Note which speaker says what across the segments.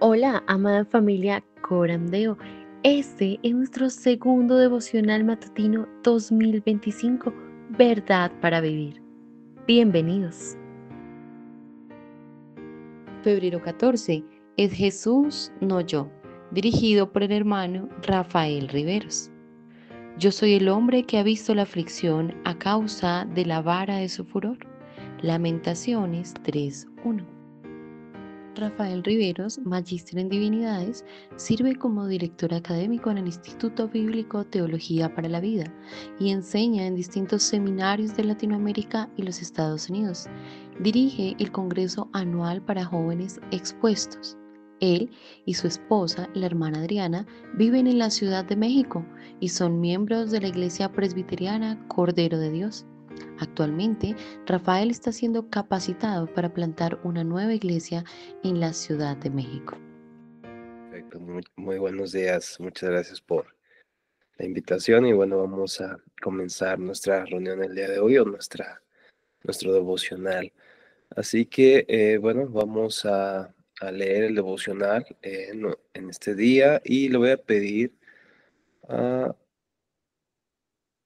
Speaker 1: Hola, amada familia Corandeo. Este es nuestro segundo devocional matutino 2025, Verdad para Vivir. Bienvenidos. Febrero 14. Es Jesús, no yo. Dirigido por el hermano Rafael Riveros. Yo soy el hombre que ha visto la aflicción a causa de la vara de su furor. Lamentaciones 3:1. Rafael Riveros, magíster en divinidades, sirve como director académico en el Instituto Bíblico Teología para la Vida y enseña en distintos seminarios de Latinoamérica y los Estados Unidos. Dirige el Congreso Anual para Jóvenes Expuestos. Él y su esposa, la hermana Adriana, viven en la Ciudad de México y son miembros de la Iglesia Presbiteriana Cordero de Dios. Actualmente, Rafael está siendo capacitado para plantar una nueva iglesia en la Ciudad de México.
Speaker 2: Perfecto, muy buenos días. Muchas gracias por la invitación y bueno, vamos a comenzar nuestra reunión el día de hoy o nuestro devocional. Así que bueno, vamos a leer el devocional en este día y le voy a pedir a,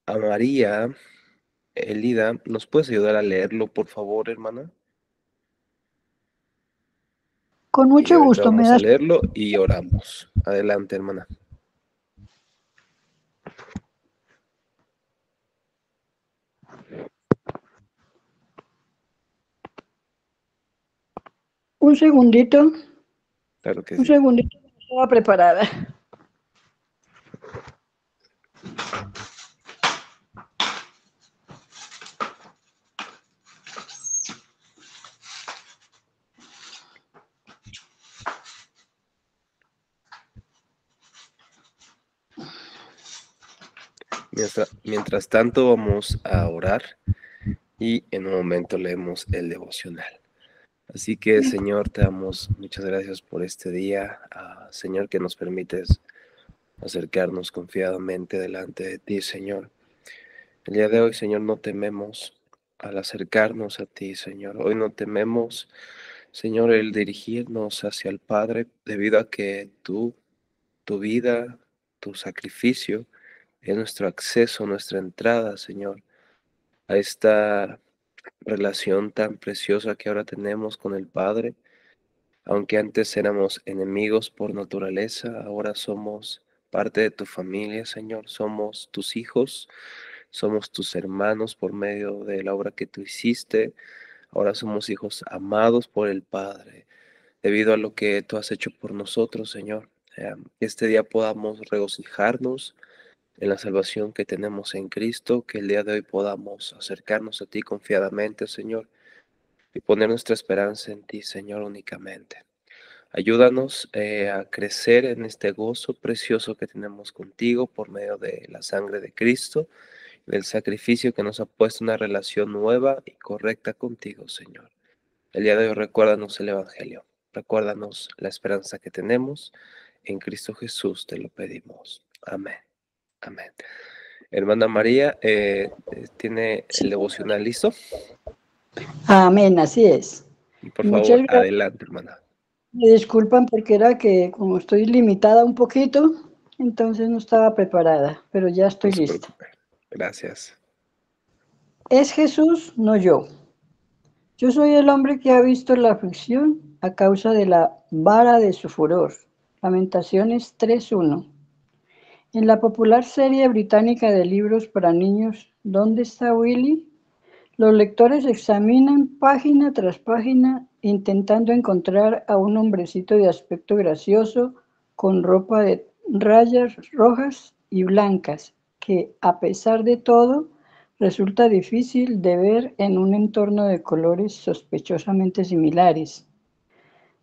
Speaker 2: a María Elida, ¿nos puedes ayudar a leerlo, por favor, hermana?
Speaker 3: Con
Speaker 2: Y
Speaker 3: mucho
Speaker 2: ahorita
Speaker 3: gusto, me
Speaker 2: vamos a
Speaker 3: das
Speaker 2: leerlo y oramos. Adelante, hermana.
Speaker 3: un segundito,
Speaker 2: Claro que
Speaker 3: un
Speaker 2: sí.
Speaker 3: segundito, no estaba preparada.
Speaker 2: Mientras tanto, vamos a orar y en un momento leemos el devocional. Así que, Señor, te damos muchas gracias por este día. Señor, que nos permites acercarnos confiadamente delante de ti, Señor. El día de hoy, Señor, no tememos al acercarnos a ti, Señor. Hoy no tememos, Señor, el dirigirnos hacia el Padre, debido a que tu vida, tu sacrificio, es nuestro acceso, nuestra entrada, Señor, a esta relación tan preciosa que ahora tenemos con el Padre. Aunque antes éramos enemigos por naturaleza, ahora somos parte de tu familia, Señor. Somos tus hijos, somos tus hermanos por medio de la obra que tú hiciste. Ahora somos hijos amados por el Padre, debido a lo que tú has hecho por nosotros, Señor. Que este día podamos regocijarnos en la salvación que tenemos en Cristo, que el día de hoy podamos acercarnos a ti confiadamente, Señor, y poner nuestra esperanza en ti, Señor, únicamente. Ayúdanos a crecer en este gozo precioso que tenemos contigo por medio de la sangre de Cristo, del sacrificio que nos ha puesto una relación nueva y correcta contigo, Señor. El día de hoy recuérdanos el Evangelio, recuérdanos la esperanza que tenemos. En Cristo Jesús te lo pedimos. Amén. Amén. Hermana María, ¿tiene el devocional listo?
Speaker 3: Amén, así es.
Speaker 2: Por
Speaker 3: Muchas
Speaker 2: favor,
Speaker 3: gracias.
Speaker 2: adelante, hermana.
Speaker 3: Me disculpan porque era que como estoy limitada un poquito, entonces no estaba preparada, pero ya
Speaker 2: No
Speaker 3: estoy
Speaker 2: se
Speaker 3: lista.
Speaker 2: preocupe. Gracias.
Speaker 3: Es Jesús, no yo. Yo soy el hombre que ha visto la aflicción a causa de la vara de su furor. Lamentaciones 3:1. En la popular serie británica de libros para niños, ¿Dónde está Willy?, los lectores examinan página tras página intentando encontrar a un hombrecito de aspecto gracioso con ropa de rayas rojas y blancas que, a pesar de todo, resulta difícil de ver en un entorno de colores sospechosamente similares.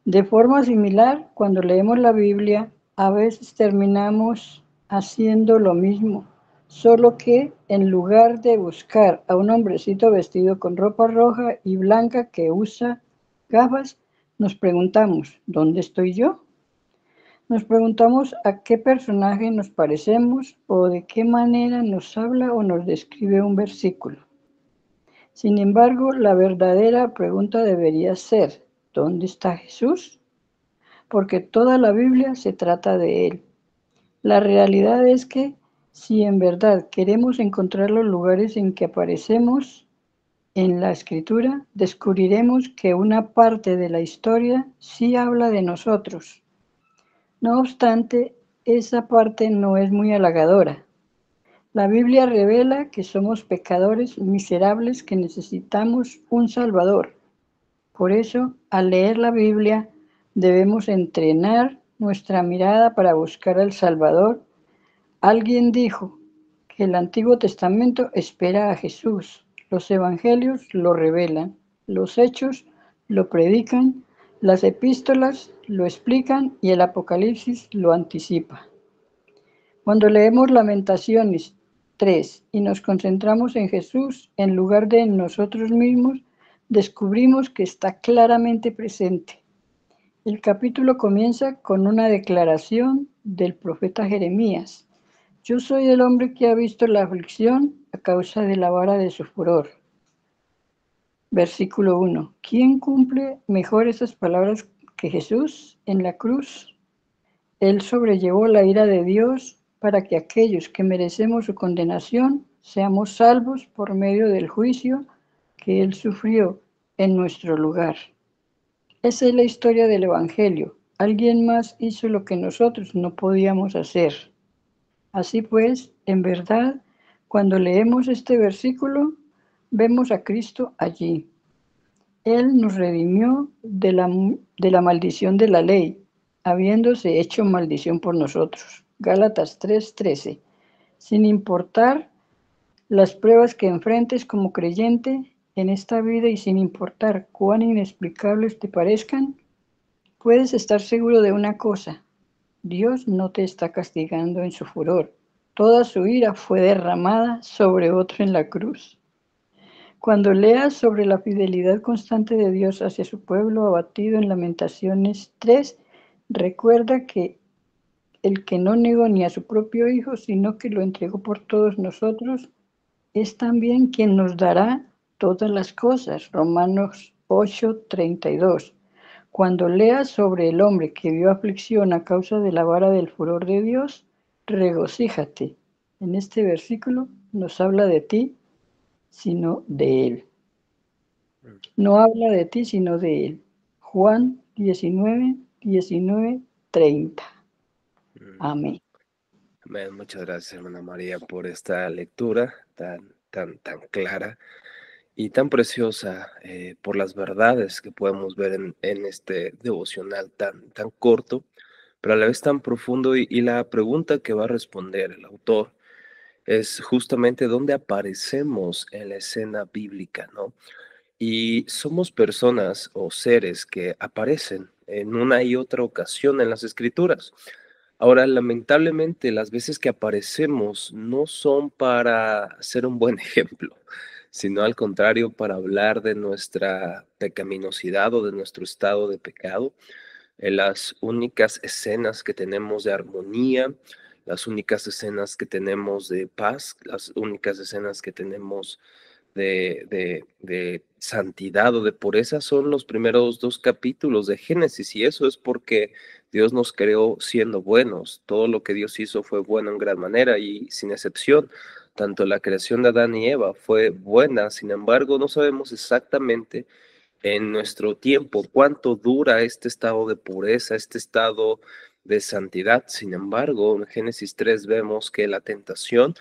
Speaker 3: De forma similar, cuando leemos la Biblia, a veces terminamos haciendo lo mismo, solo que en lugar de buscar a un hombrecito vestido con ropa roja y blanca que usa gafas, nos preguntamos, ¿dónde estoy yo? Nos preguntamos a qué personaje nos parecemos o de qué manera nos habla o nos describe un versículo. Sin embargo, la verdadera pregunta debería ser, ¿dónde está Jesús? porque toda la Biblia se trata de Él. La realidad es que si en verdad queremos encontrar los lugares en que aparecemos en la Escritura, descubriremos que una parte de la historia sí habla de nosotros. No obstante, esa parte no es muy halagadora. La Biblia revela que somos pecadores miserables que necesitamos un Salvador. Por eso, al leer la Biblia, debemos entrenar nuestra mirada para buscar al Salvador. Alguien dijo que el Antiguo Testamento espera a Jesús, los Evangelios lo revelan, los Hechos lo predican, las epístolas lo explican y el Apocalipsis lo anticipa. Cuando leemos Lamentaciones 3 y nos concentramos en Jesús en lugar de en nosotros mismos, descubrimos que está claramente presente. El capítulo comienza con una declaración del profeta Jeremías. Yo soy el hombre que ha visto la aflicción a causa de la vara de su furor. Versículo 1. ¿Quién cumple mejor esas palabras que Jesús en la cruz? Él sobrellevó la ira de Dios para que aquellos que merecemos su condenación seamos salvos por medio del juicio que Él sufrió en nuestro lugar. Esa es la historia del Evangelio. Alguien más hizo lo que nosotros no podíamos hacer. Así pues, en verdad, cuando leemos este versículo, vemos a Cristo allí. Él nos redimió de la maldición de la ley, habiéndose hecho maldición por nosotros. Gálatas 3:13. Sin importar las pruebas que enfrentes como creyente en esta vida y sin importar cuán inexplicables te parezcan, puedes estar seguro de una cosa: Dios no te está castigando en su furor. Toda su ira fue derramada sobre otro en la cruz. Cuando leas sobre la fidelidad constante de Dios hacia su pueblo abatido en Lamentaciones 3, recuerda que el que no negó ni a su propio Hijo, sino que lo entregó por todos nosotros, es también quien nos dará todas las cosas. Romanos 8:32. Cuando leas sobre el hombre que vio aflicción a causa de la vara del furor de Dios, regocíjate. En este versículo nos habla de ti, sino de Él. No habla de ti, sino de Él. Juan 19:19-30. Amén.
Speaker 2: Amén. Muchas gracias, hermana María, por esta lectura tan clara y tan preciosa, por las verdades que podemos ver en este devocional tan corto, pero a la vez tan profundo. Y la pregunta que va a responder el autor es justamente dónde aparecemos en la escena bíblica, ¿no? Y somos personas o seres que aparecen en una y otra ocasión en las Escrituras. Ahora, lamentablemente, las veces que aparecemos no son para ser un buen ejemplo, sino al contrario, para hablar de nuestra pecaminosidad o de nuestro estado de pecado. Las únicas escenas que tenemos de armonía, las únicas escenas que tenemos de paz, las únicas escenas que tenemos de santidad o de pureza son los primeros 2 capítulos de Génesis, y eso es porque Dios nos creó siendo buenos. Todo lo que Dios hizo fue bueno en gran manera y sin excepción. Tanto la creación de Adán y Eva fue buena. Sin embargo, no sabemos exactamente en nuestro tiempo cuánto dura este estado de pureza, este estado de santidad. Sin embargo, en Génesis 3 vemos que la tentación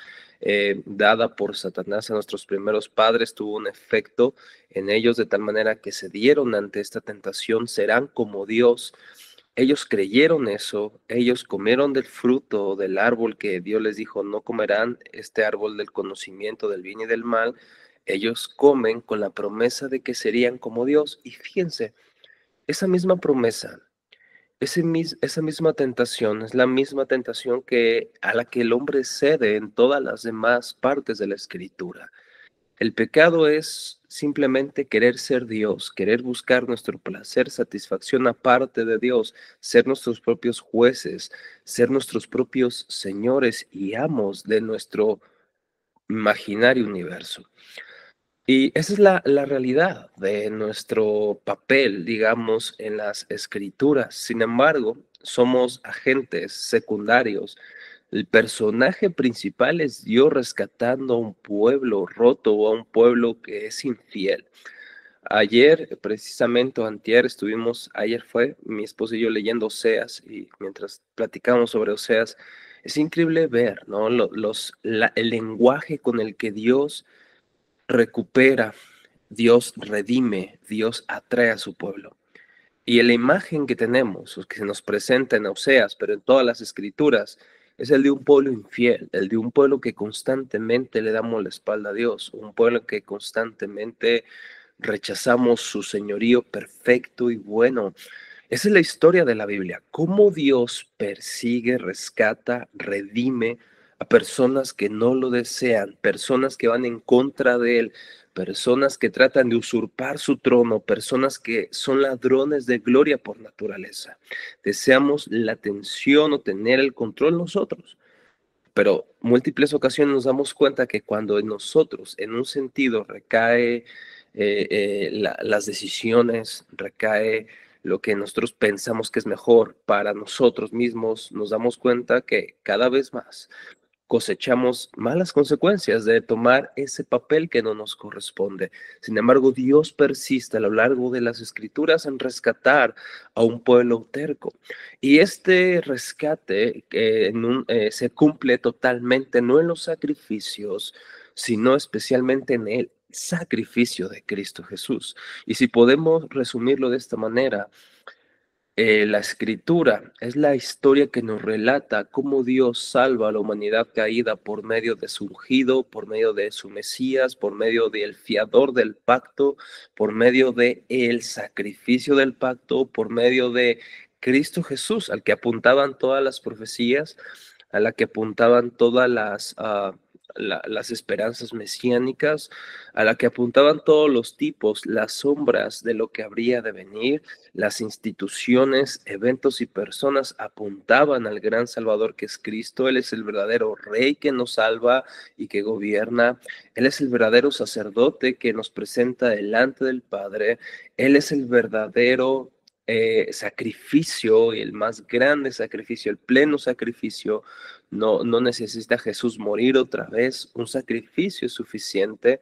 Speaker 2: dada por Satanás a nuestros primeros padres tuvo un efecto en ellos, de tal manera que se dieron ante esta tentación, serán como Dios. Ellos creyeron eso, ellos comieron del fruto del árbol que Dios les dijo, no comerán, este árbol del conocimiento del bien y del mal. Ellos comen con la promesa de que serían como Dios. Y fíjense, esa misma promesa, esa misma tentación es la misma tentación a la que el hombre cede en todas las demás partes de la Escritura. El pecado es simplemente querer ser Dios, querer buscar nuestro placer, satisfacción aparte de Dios, ser nuestros propios jueces, ser nuestros propios señores y amos de nuestro imaginario universo. Y esa es la realidad de nuestro papel, digamos, en las escrituras. Sin embargo, somos agentes secundarios. El personaje principal es Dios rescatando a un pueblo roto o a un pueblo que es infiel. Ayer, precisamente, o antier, ayer fue mi esposo y yo leyendo Oseas, y mientras platicamos sobre Oseas, es increíble ver, ¿no? El lenguaje con el que Dios recupera, Dios redime, Dios atrae a su pueblo. Y la imagen que tenemos, o que se nos presenta en Oseas, pero en todas las escrituras, es el de un pueblo infiel, el de un pueblo que constantemente le damos la espalda a Dios, un pueblo que constantemente rechazamos su señorío perfecto y bueno. Esa es la historia de la Biblia, cómo Dios persigue, rescata, redime a personas que no lo desean, personas que van en contra de él, personas que tratan de usurpar su trono, personas que son ladrones de gloria por naturaleza. Deseamos la atención o tener el control nosotros, pero múltiples ocasiones nos damos cuenta que cuando en nosotros, en un sentido, recae las decisiones, recae lo que nosotros pensamos que es mejor para nosotros mismos, nos damos cuenta que cada vez más cosechamos malas consecuencias de tomar ese papel que no nos corresponde. Sin embargo, Dios persiste a lo largo de las escrituras en rescatar a un pueblo terco. Y este rescate se cumple totalmente, no en los sacrificios, sino especialmente en el sacrificio de Cristo Jesús. Y si podemos resumirlo de esta manera, la escritura es la historia que nos relata cómo Dios salva a la humanidad caída por medio de su ungido, por medio de su Mesías, por medio del fiador del pacto, por medio de el sacrificio del pacto, por medio de Cristo Jesús, al que apuntaban todas las profecías, a la que apuntaban todas las esperanzas mesiánicas, a la que apuntaban todos los tipos, las sombras de lo que habría de venir. Las instituciones, eventos y personas apuntaban al gran Salvador que es Cristo. Él es el verdadero Rey que nos salva y que gobierna. Él es el verdadero sacerdote que nos presenta delante del Padre. Él es el verdadero sacrificio y el más grande sacrificio, el pleno sacrificio. No necesita Jesús morir otra vez. Un sacrificio es suficiente.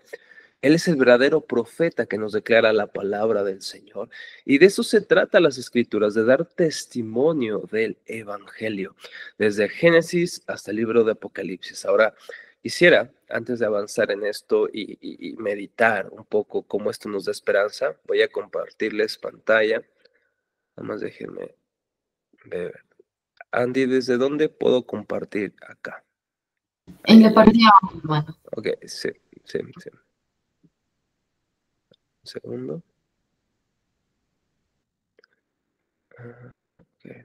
Speaker 2: Él es el verdadero profeta que nos declara la palabra del Señor. Y de eso se trata las escrituras, de dar testimonio del Evangelio, desde Génesis hasta el libro de Apocalipsis. Ahora, quisiera, antes de avanzar en esto y meditar un poco cómo esto nos da esperanza, voy a compartirles pantalla. Nada más déjenme ver. Andy, ¿desde dónde puedo compartir acá?
Speaker 1: En la parte de abajo, hermano.
Speaker 2: Ok, sí. Un segundo. Okay.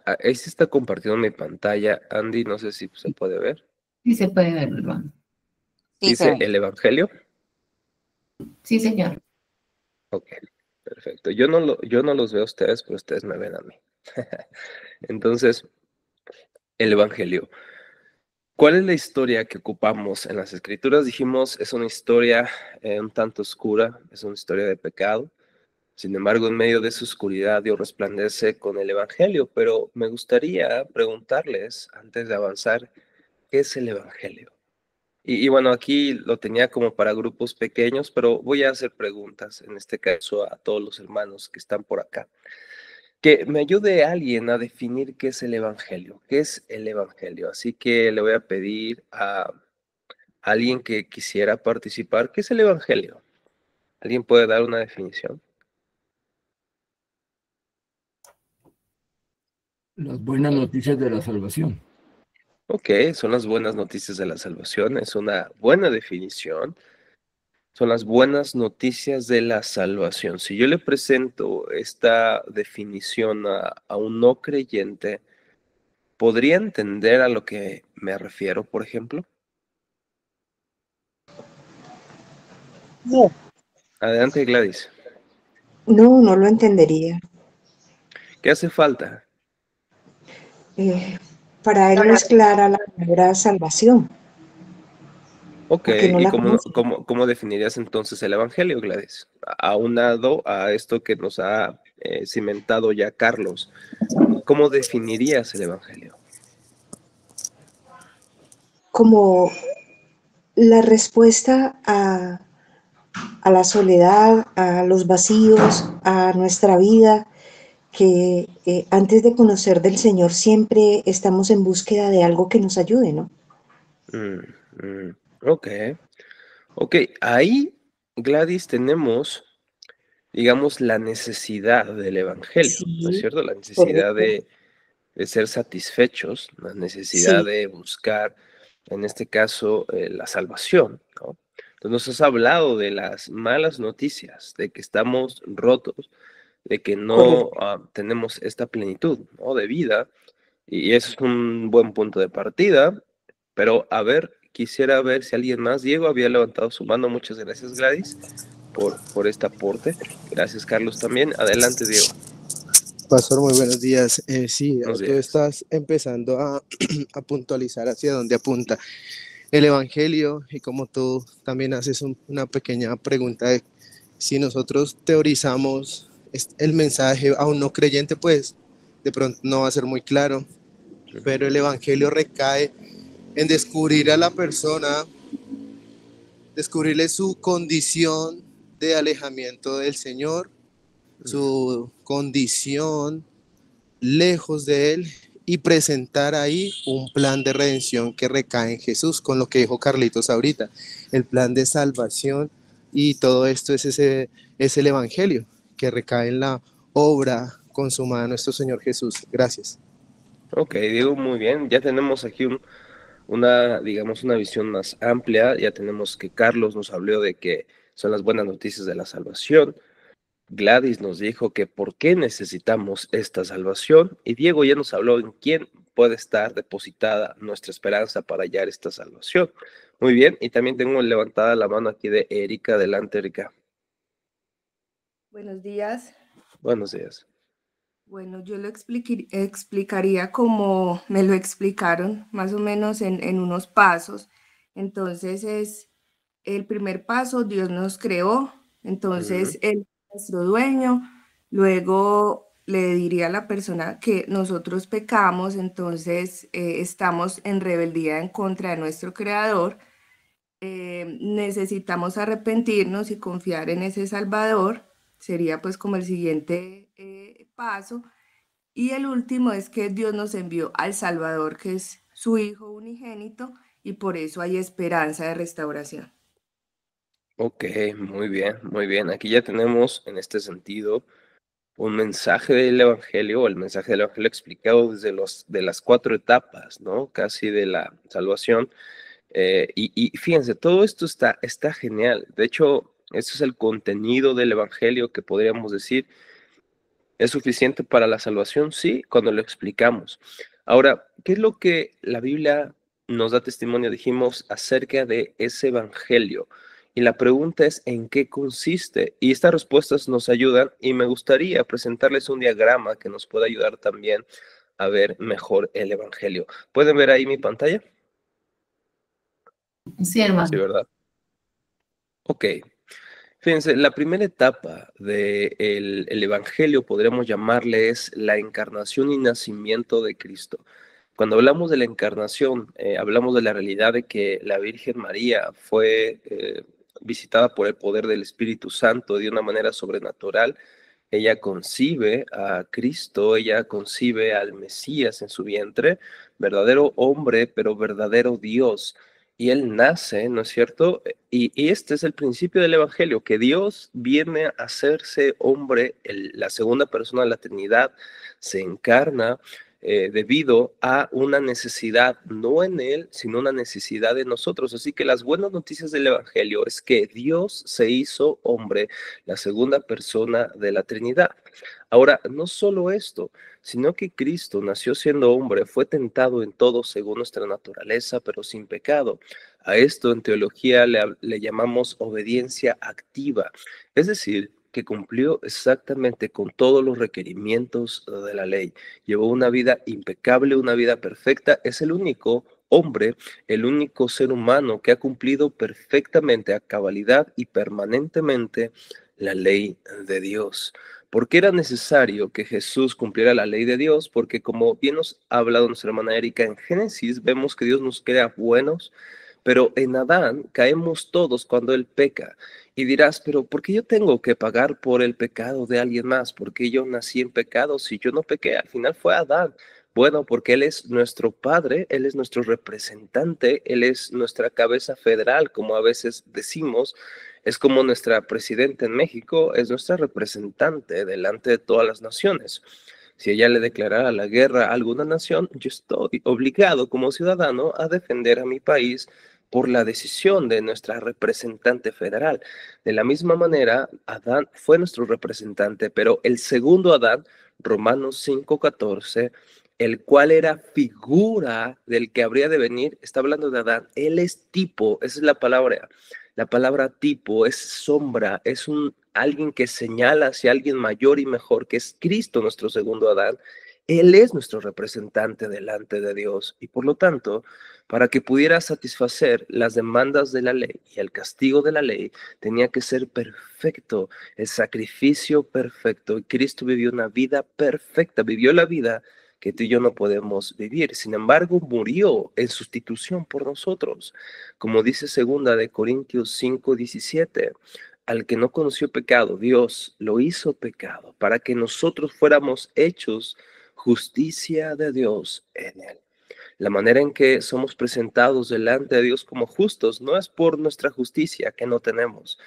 Speaker 2: Ahí se está compartiendo mi pantalla. Andy, no sé si se puede ver.
Speaker 1: Sí se puede ver, hermano.
Speaker 4: Sí, se
Speaker 2: Dice
Speaker 4: ve.
Speaker 2: el Evangelio.
Speaker 1: Sí, señor.
Speaker 2: Ok, perfecto. Yo no los veo a ustedes, pero ustedes me ven a mí. Entonces, el Evangelio. ¿Cuál es la historia que ocupamos en las Escrituras? Dijimos, es una historia un tanto oscura, es una historia de pecado. Sin embargo, en medio de esa oscuridad, Dios resplandece con el Evangelio. Pero me gustaría preguntarles, antes de avanzar, ¿qué es el Evangelio? Y bueno, aquí lo tenía como para grupos pequeños, pero voy a hacer preguntas, en este caso a todos los hermanos que están por acá. Que me ayude alguien a definir qué es el Evangelio, qué es el Evangelio. Así que le voy a pedir a alguien que quisiera participar, ¿qué es el Evangelio? ¿Alguien puede dar una definición?
Speaker 5: Las buenas noticias de la salvación.
Speaker 2: Ok, son las buenas noticias de la salvación, es una buena definición. Son las buenas noticias de la salvación. Si yo le presento esta definición a un no creyente, ¿podría entender a lo que me refiero, por ejemplo?
Speaker 3: No.
Speaker 2: Adelante, Gladys.
Speaker 4: No, no lo entendería.
Speaker 2: ¿Qué hace falta?
Speaker 4: Eh, para él no es clara la palabra salvación,
Speaker 2: Ok,
Speaker 4: porque no
Speaker 2: ¿y
Speaker 4: la conoce.
Speaker 2: cómo definirías entonces el Evangelio, Gladys? Aunado a esto que nos ha cimentado ya Carlos, ¿cómo definirías el Evangelio?
Speaker 4: Como la respuesta a la soledad, a los vacíos, a nuestra vida, que antes de conocer del Señor siempre estamos en búsqueda de algo que nos ayude, ¿no?
Speaker 2: Ok, ok, ahí, Gladys, tenemos, digamos, la necesidad del Evangelio, ¿no es
Speaker 4: Sí,
Speaker 2: cierto? La necesidad
Speaker 4: correcto.
Speaker 2: de ser satisfechos, la necesidad
Speaker 4: Sí,
Speaker 2: de buscar, en este caso, la salvación, ¿no? Entonces nos has hablado de las malas noticias, de que estamos rotos, de que no
Speaker 4: correcto.
Speaker 2: tenemos esta plenitud, ¿no?, de vida, y eso es un buen punto de partida, pero a ver, quisiera ver si alguien más, Diego había levantado su mano, muchas gracias, Gladys, por este aporte, gracias, Carlos, también, adelante, Diego,
Speaker 5: Pastor, muy buenos días. Sí,
Speaker 2: buenos
Speaker 5: tú
Speaker 2: días.
Speaker 5: estás empezando a, a puntualizar hacia dónde apunta el Evangelio y como tú también haces una pequeña pregunta de si nosotros teorizamos el mensaje a un no creyente, pues de pronto no va a ser muy claro, pero el Evangelio recae en descubrir a la persona, descubrirle su condición de alejamiento del Señor, su condición lejos de Él y presentar ahí un plan de redención que recae en Jesús, con lo que dijo Carlitos ahorita, el plan de salvación y todo esto es el Evangelio que recae en la obra consumada de nuestro Señor Jesús. Gracias.
Speaker 2: Ok, Diego, muy bien. Ya tenemos aquí una, digamos, una visión más amplia. Ya tenemos que Carlos nos habló de que son las buenas noticias de la salvación. Gladys nos dijo que por qué necesitamos esta salvación. Y Diego ya nos habló en quién puede estar depositada nuestra esperanza para hallar esta salvación. Muy bien. Y también tengo levantada la mano aquí de Erika. Adelante, Erika.
Speaker 6: Buenos días.
Speaker 2: Buenos días.
Speaker 6: Bueno, yo lo explicaría como me lo explicaron, más o menos en unos pasos. Entonces es el primer paso, Dios nos creó, entonces Él es nuestro dueño. Luego le diría a la persona que nosotros pecamos, entonces estamos en rebeldía en contra de nuestro creador. Necesitamos arrepentirnos y confiar en ese Salvador, sería pues como el siguiente paso. Y el último es que Dios nos envió al Salvador, que es su Hijo unigénito, y por eso hay esperanza de restauración.
Speaker 2: Ok, muy bien, muy bien. Aquí ya tenemos en este sentido un mensaje del Evangelio, o el mensaje del Evangelio explicado desde de las cuatro etapas, ¿no? Casi de la salvación. Y fíjense, todo esto está genial. De hecho, ese es el contenido del Evangelio que podríamos decir. ¿Es suficiente para la salvación? Sí, cuando lo explicamos. Ahora, ¿qué es lo que la Biblia nos da testimonio, dijimos, acerca de ese evangelio? Y la pregunta es, ¿en qué consiste? Y estas respuestas nos ayudan y me gustaría presentarles un diagrama que nos pueda ayudar también a ver mejor el evangelio. ¿Pueden ver ahí mi pantalla?
Speaker 1: Sí, hermano.
Speaker 2: Sí, ¿verdad? Ok. Fíjense, la primera etapa del el Evangelio, podríamos llamarle, es la encarnación y nacimiento de Cristo. Cuando hablamos de la encarnación, hablamos de la realidad de que la Virgen María fue visitada por el poder del Espíritu Santo de una manera sobrenatural. Ella concibe a Cristo, ella concibe al Mesías en su vientre, verdadero hombre, pero verdadero Dios. Y él nace, ¿no es cierto? Y este es el principio del Evangelio, que Dios viene a hacerse hombre, la segunda persona de la Trinidad, se encarna, debido a una necesidad, no en Él, sino una necesidad de nosotros. Así que las buenas noticias del Evangelio es que Dios se hizo hombre, la segunda persona de la Trinidad. Ahora, no solo esto, sino que Cristo nació siendo hombre, fue tentado en todo según nuestra naturaleza, pero sin pecado. A esto en teología le llamamos obediencia activa, es decir, que cumplió exactamente con todos los requerimientos de la ley. Llevó una vida impecable, una vida perfecta. Es el único hombre, el único ser humano que ha cumplido perfectamente, a cabalidad y permanentemente la ley de Dios. ¿Por qué era necesario que Jesús cumpliera la ley de Dios? Porque como bien nos ha hablado nuestra hermana Erika en Génesis, vemos que Dios nos crea buenos, pero en Adán caemos todos cuando Él peca. Y dirás, pero ¿por qué yo tengo que pagar por el pecado de alguien más? ¿Por qué yo nací en pecado si yo no pequé? Al final fue Adán. Bueno, porque Él es nuestro Padre, Él es nuestro representante, Él es nuestra cabeza federal, como a veces decimos, es como nuestra presidenta en México, es nuestra representante delante de todas las naciones. Si ella le declarara la guerra a alguna nación, yo estoy obligado como ciudadano a defender a mi país por la decisión de nuestra representante federal. De la misma manera, Adán fue nuestro representante, pero el segundo Adán, Romanos 5:14, el cual era figura del que habría de venir, está hablando de Adán, él es tipo, esa es la palabra tipo, es sombra, es alguien que señala hacia alguien mayor y mejor, que es Cristo, nuestro segundo Adán. Él es nuestro representante delante de Dios y por lo tanto, para que pudiera satisfacer las demandas de la ley y el castigo de la ley, tenía que ser perfecto, el sacrificio perfecto. Y Cristo vivió una vida perfecta, vivió la vida que tú y yo no podemos vivir. Sin embargo, murió en sustitución por nosotros. Como dice 2 Corintios 5:17, al que no conoció pecado, Dios lo hizo pecado para que nosotros fuéramos hechos justicia de Dios en él. La manera en que somos presentados delante de Dios como justos no es por nuestra justicia que no tenemos,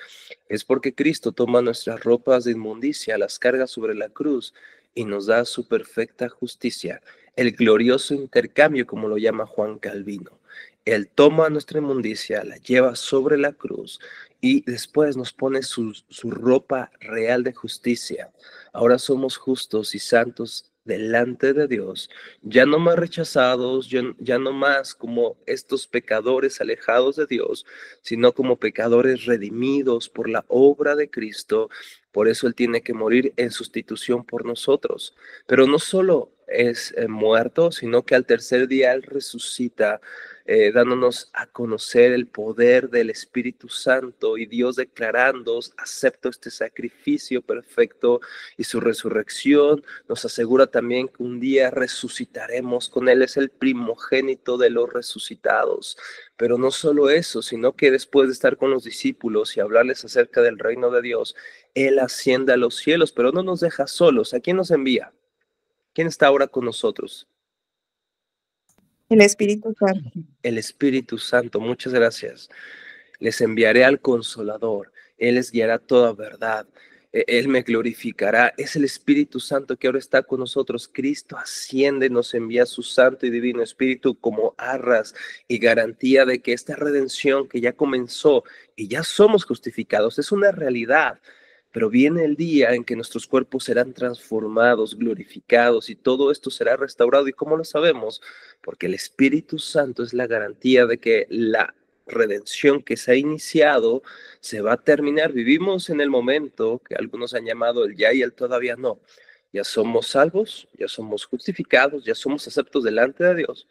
Speaker 2: es porque Cristo toma nuestras ropas de inmundicia, las carga sobre la cruz y nos da su perfecta justicia, el glorioso intercambio, como lo llama Juan Calvino. Él toma nuestra inmundicia, la lleva sobre la cruz y después nos pone su ropa real de justicia. Ahora somos justos y santos delante de Dios, ya no más rechazados, ya no más como estos pecadores alejados de Dios, sino como pecadores redimidos por la obra de Cristo. Por eso Él tiene que morir en sustitución por nosotros. Pero no solo es muerto, sino que al tercer día Él resucita, dándonos a conocer el poder del Espíritu Santo y Dios declarando, acepto este sacrificio perfecto, y su resurrección nos asegura también que un día resucitaremos con Él. Es el primogénito de los resucitados. Pero no solo eso, sino que después de estar con los discípulos y hablarles acerca del reino de Dios, Él asciende a los cielos, pero no nos deja solos. ¿A quién nos envía? ¿Quién está ahora con nosotros?
Speaker 6: El Espíritu Santo.
Speaker 2: El Espíritu Santo, muchas gracias. Les enviaré al Consolador, Él les guiará toda verdad, Él me glorificará. Es el Espíritu Santo que ahora está con nosotros. Cristo asciende, nos envía su Santo y Divino Espíritu como arras y garantía de que esta redención que ya comenzó y ya somos justificados, es una realidad. Pero viene el día en que nuestros cuerpos serán transformados, glorificados y todo esto será restaurado. ¿Y cómo lo sabemos? Porque el Espíritu Santo es la garantía de que la redención que se ha iniciado se va a terminar. Vivimos en el momento que algunos han llamado el ya y el todavía no. Ya somos salvos, ya somos justificados, ya somos aceptos delante de Dios.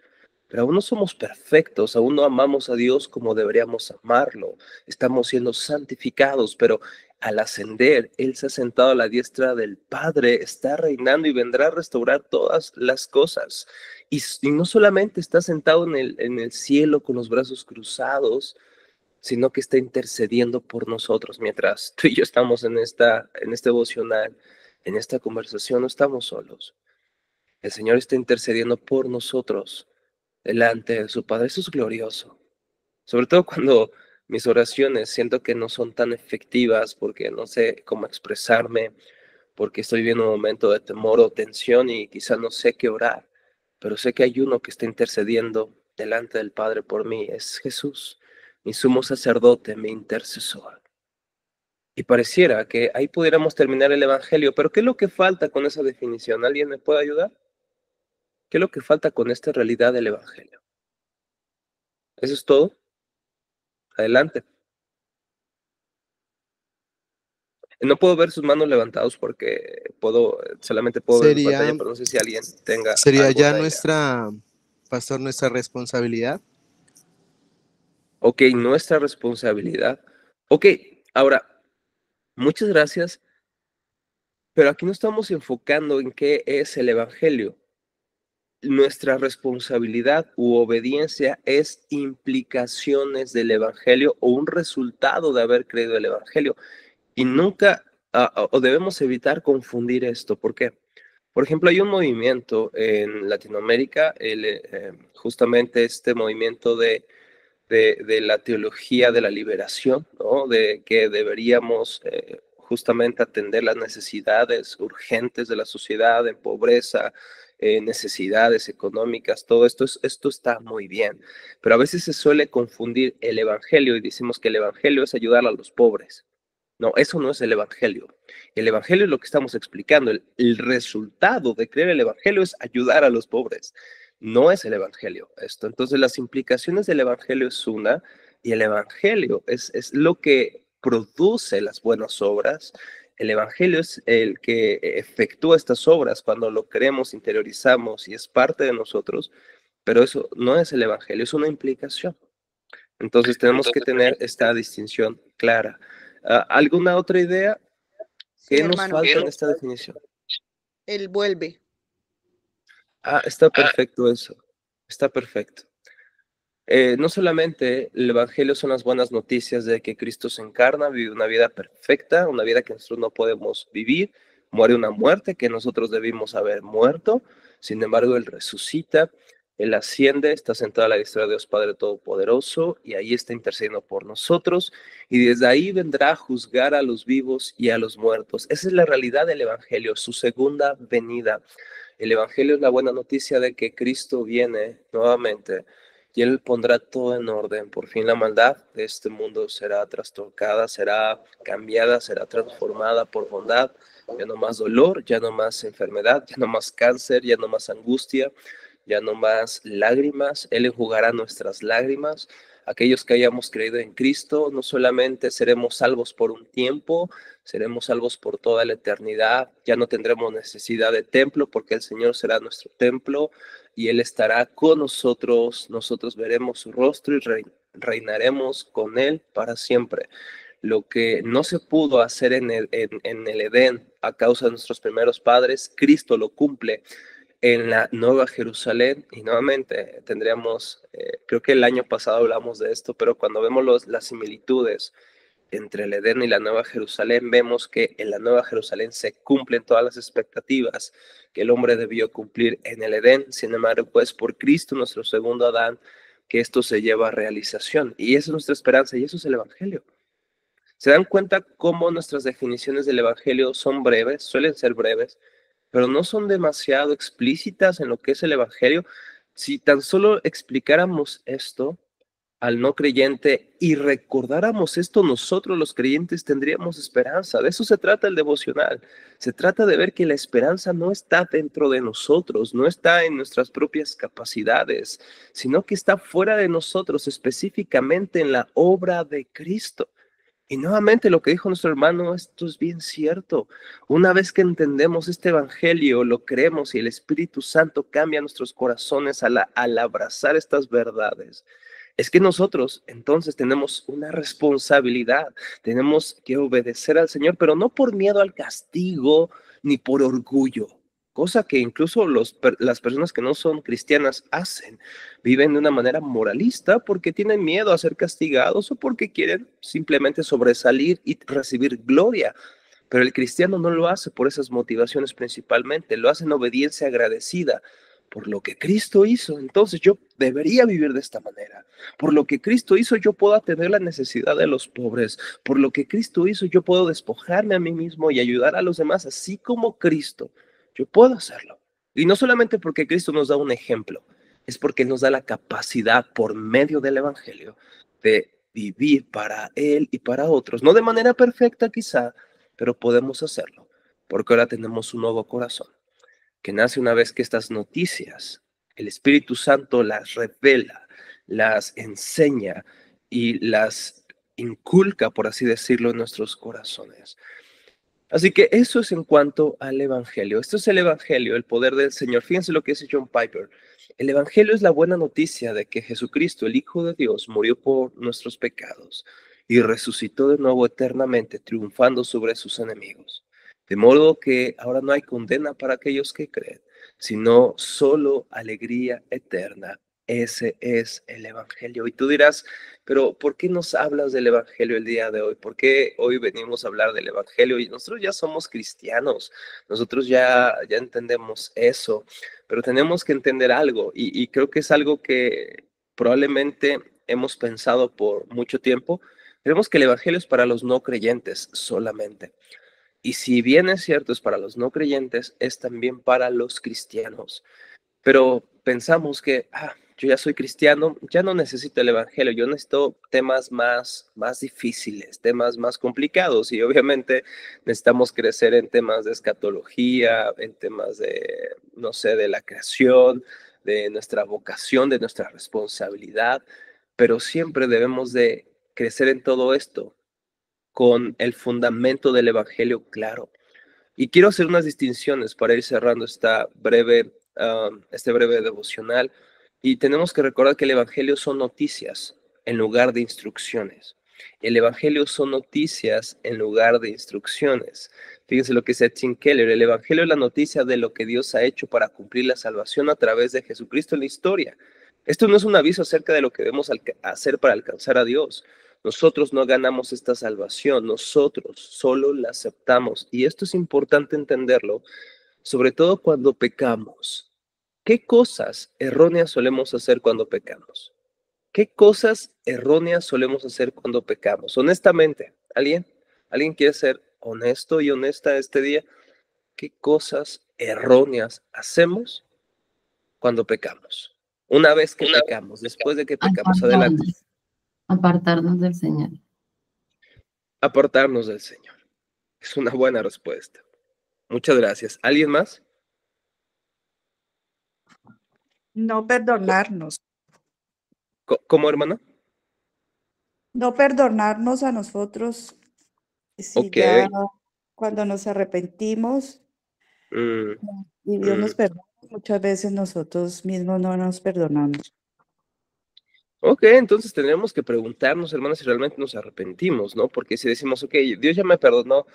Speaker 2: Pero aún no somos perfectos, aún no amamos a Dios como deberíamos amarlo. Estamos siendo santificados, pero al ascender, Él se ha sentado a la diestra del Padre, está reinando y vendrá a restaurar todas las cosas. Y no solamente está sentado en el cielo con los brazos cruzados, sino que está intercediendo por nosotros. Mientras tú y yo estamos en este devocional, en esta conversación, no estamos solos. El Señor está intercediendo por nosotros delante de su Padre. Eso es glorioso. Sobre todo cuando mis oraciones siento que no son tan efectivas porque no sé cómo expresarme, porque estoy viviendo un momento de temor o tensión y quizá no sé qué orar. pero sé que hay uno que está intercediendo delante del Padre por mí, es Jesús, mi sumo sacerdote, mi intercesor. Y pareciera que ahí pudiéramos terminar el Evangelio, pero ¿qué es lo que falta con esa definición? ¿Alguien me puede ayudar? ¿Qué es lo que falta con esta realidad del Evangelio? ¿Eso es todo? Adelante. No puedo ver sus manos levantados porque solamente puedo ver mi pantalla, pero no sé si alguien tenga
Speaker 5: Sería ya
Speaker 2: alguna idea.
Speaker 5: nuestra, pastor, nuestra responsabilidad.
Speaker 2: Ok, nuestra responsabilidad. Ok, ahora, muchas gracias, pero aquí no estamos enfocando en qué es el Evangelio. Nuestra responsabilidad u obediencia es implicaciones del Evangelio o un resultado de haber creído el Evangelio. Y nunca, o debemos evitar confundir esto. ¿Por qué? Por ejemplo, hay un movimiento en Latinoamérica, justamente este movimiento de la teología de la liberación, ¿no? De que deberíamos justamente atender las necesidades urgentes de la sociedad, en pobreza, necesidades económicas, todo esto está muy bien, pero a veces se suele confundir el evangelio y decimos que el evangelio es ayudar a los pobres. No, eso no es el evangelio. El evangelio es lo que estamos explicando. El resultado de creer el evangelio es ayudar a los pobres. No es el evangelio esto. Entonces las implicaciones del evangelio es una, y el evangelio es lo que produce las buenas obras. El evangelio es el que efectúa estas obras cuando lo creemos, interiorizamos y es parte de nosotros, pero eso no es el evangelio, es una implicación. Entonces tenemos que tener esta distinción clara. ¿Alguna otra idea?
Speaker 7: Sí,
Speaker 2: ¿Qué nos
Speaker 7: hermano.
Speaker 2: falta en esta definición?
Speaker 7: Él vuelve.
Speaker 2: Está perfecto eso. Está perfecto. No solamente el Evangelio son las buenas noticias de que Cristo se encarna, vive una vida perfecta, una vida que nosotros no podemos vivir, muere una muerte que nosotros debimos haber muerto, sin embargo Él resucita, Él asciende, está sentado a la diestra de Dios Padre Todopoderoso y ahí está intercediendo por nosotros y desde ahí vendrá a juzgar a los vivos y a los muertos. Esa es la realidad del Evangelio, su segunda venida. El Evangelio es la buena noticia de que Cristo viene nuevamente y Él pondrá todo en orden. Por fin la maldad de este mundo será trastocada, será cambiada, será transformada por bondad. Ya no más dolor, ya no más enfermedad, ya no más cáncer, ya no más angustia, ya no más lágrimas. Él enjugará nuestras lágrimas. Aquellos que hayamos creído en Cristo, no solamente seremos salvos por un tiempo, seremos salvos por toda la eternidad. Ya no tendremos necesidad de templo porque el Señor será nuestro templo y Él estará con nosotros. Nosotros veremos su rostro y reinaremos con Él para siempre. Lo que no se pudo hacer en el Edén a causa de nuestros primeros padres, Cristo lo cumple en la Nueva Jerusalén. Y nuevamente tendríamos, creo que el año pasado hablamos de esto, pero cuando vemos las similitudes entre el Edén y la Nueva Jerusalén, vemos que en la Nueva Jerusalén se cumplen todas las expectativas que el hombre debió cumplir en el Edén. Sin embargo, pues por Cristo, nuestro segundo Adán, que esto se lleva a realización. Y esa es nuestra esperanza y eso es el Evangelio. ¿Se dan cuenta cómo nuestras definiciones del Evangelio son breves, suelen ser breves, pero no son demasiado explícitas en lo que es el Evangelio? Si tan solo explicáramos esto al no creyente y recordáramos esto nosotros los creyentes, tendríamos esperanza. De eso se trata el devocional. Se trata de ver que la esperanza no está dentro de nosotros, no está en nuestras propias capacidades, sino que está fuera de nosotros, específicamente en la obra de Cristo. Y nuevamente lo que dijo nuestro hermano, esto es bien cierto. Una vez que entendemos este evangelio, lo creemos y el Espíritu Santo cambia nuestros corazones al abrazar estas verdades. Es que nosotros entonces tenemos una responsabilidad, tenemos que obedecer al Señor, pero no por miedo al castigo ni por orgullo, cosa que incluso las personas que no son cristianas hacen. Viven de una manera moralista porque tienen miedo a ser castigados o porque quieren simplemente sobresalir y recibir gloria. Pero el cristiano no lo hace por esas motivaciones principalmente, lo hace en obediencia agradecida por lo que Cristo hizo. Entonces yo debería vivir de esta manera. Por lo que Cristo hizo, yo puedo atender la necesidad de los pobres. Por lo que Cristo hizo, yo puedo despojarme a mí mismo y ayudar a los demás, así como Cristo. Yo puedo hacerlo. Y no solamente porque Cristo nos da un ejemplo, es porque Él nos da la capacidad por medio del Evangelio de vivir para Él y para otros. No de manera perfecta quizá, pero podemos hacerlo, porque ahora tenemos un nuevo corazón, que nace una vez que estas noticias, el Espíritu Santo las revela, las enseña y las inculca, por así decirlo, en nuestros corazones. Así que eso es en cuanto al Evangelio. Esto es el Evangelio, el poder del Señor. Fíjense lo que dice John Piper. El Evangelio es la buena noticia de que Jesucristo, el Hijo de Dios, murió por nuestros pecados y resucitó de nuevo eternamente, triunfando sobre sus enemigos. De modo que ahora no hay condena para aquellos que creen, sino solo alegría eterna. Ese es el Evangelio. Y tú dirás, pero ¿por qué nos hablas del Evangelio el día de hoy? ¿Por qué hoy venimos a hablar del Evangelio? Y nosotros ya somos cristianos, nosotros ya entendemos eso, pero tenemos que entender algo y creo que es algo que probablemente hemos pensado por mucho tiempo. Creemos que el Evangelio es para los no creyentes solamente. Y si bien es cierto, es para los no creyentes, es también para los cristianos. Pero pensamos que, yo ya soy cristiano, ya no necesito el Evangelio, yo necesito temas más difíciles, temas más complicados y obviamente necesitamos crecer en temas de escatología, en temas de, no sé, de la creación, de nuestra vocación, de nuestra responsabilidad, pero siempre debemos de crecer en todo esto con el fundamento del Evangelio claro. Y quiero hacer unas distinciones para ir cerrando este breve devocional. Y tenemos que recordar que el Evangelio son noticias en lugar de instrucciones. El Evangelio son noticias en lugar de instrucciones. Fíjense lo que dice Tim Keller. El Evangelio es la noticia de lo que Dios ha hecho para cumplir la salvación a través de Jesucristo en la historia. Esto no es un aviso acerca de lo que debemos hacer para alcanzar a Dios. Nosotros no ganamos esta salvación, nosotros solo la aceptamos. Y esto es importante entenderlo, sobre todo cuando pecamos. ¿Qué cosas erróneas solemos hacer cuando pecamos? ¿Qué cosas erróneas solemos hacer cuando pecamos? Honestamente, ¿alguien quiere ser honesto y honesta este día? ¿Qué cosas erróneas hacemos cuando pecamos? Una vez que pecamos, después de que pecamos, adelante.
Speaker 1: Apartarnos del Señor.
Speaker 2: Apartarnos del Señor. Es una buena respuesta. Muchas gracias. ¿Alguien más?
Speaker 7: No perdonarnos.
Speaker 2: ¿Cómo, hermano?
Speaker 7: No perdonarnos a nosotros. Si
Speaker 2: Ok.
Speaker 7: ya cuando nos arrepentimos y Dios nos perdona, muchas veces nosotros mismos no nos perdonamos.
Speaker 2: Ok, entonces tendríamos que preguntarnos, hermanos, si realmente nos arrepentimos, ¿no? Porque si decimos, ok, Dios ya me perdonó,